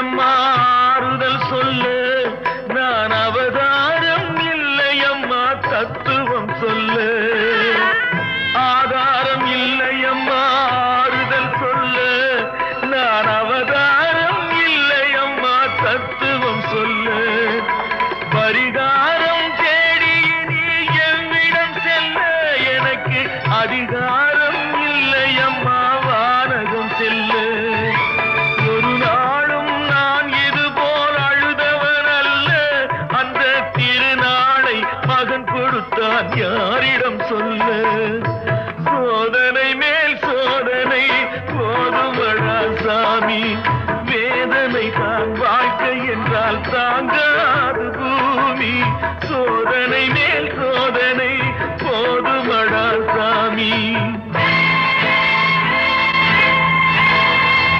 இல்லையம்மா ஆறுதல் சொல்லு நான் அவதாரம் இல்லையம்மா தத்துவம் சொல்லு ஆதாரம் இல்லையம்மா ஆறுதல் சொல்லு நான் அவதாரம் இல்லையம்மா தத்துவம் சொல்லு பரிகாரம் தேடி நீ எவ்விடம் செல்ல எனக்கு அதிகாரம் இல்லையம்மா வானகம் செல்லு ஒரு நாளும் நான் இது போல் அழுதவன் அல்ல அந்த திருநாளை மகன் கொடுத்தான் யாரிடம் சொல்லு சோதனை மேல் சோதனை போதுமடா சாமி வேதனை தான் வாழ்க்கை என்றால் தாங்காது பூமி சோதனை மேல் சோதனை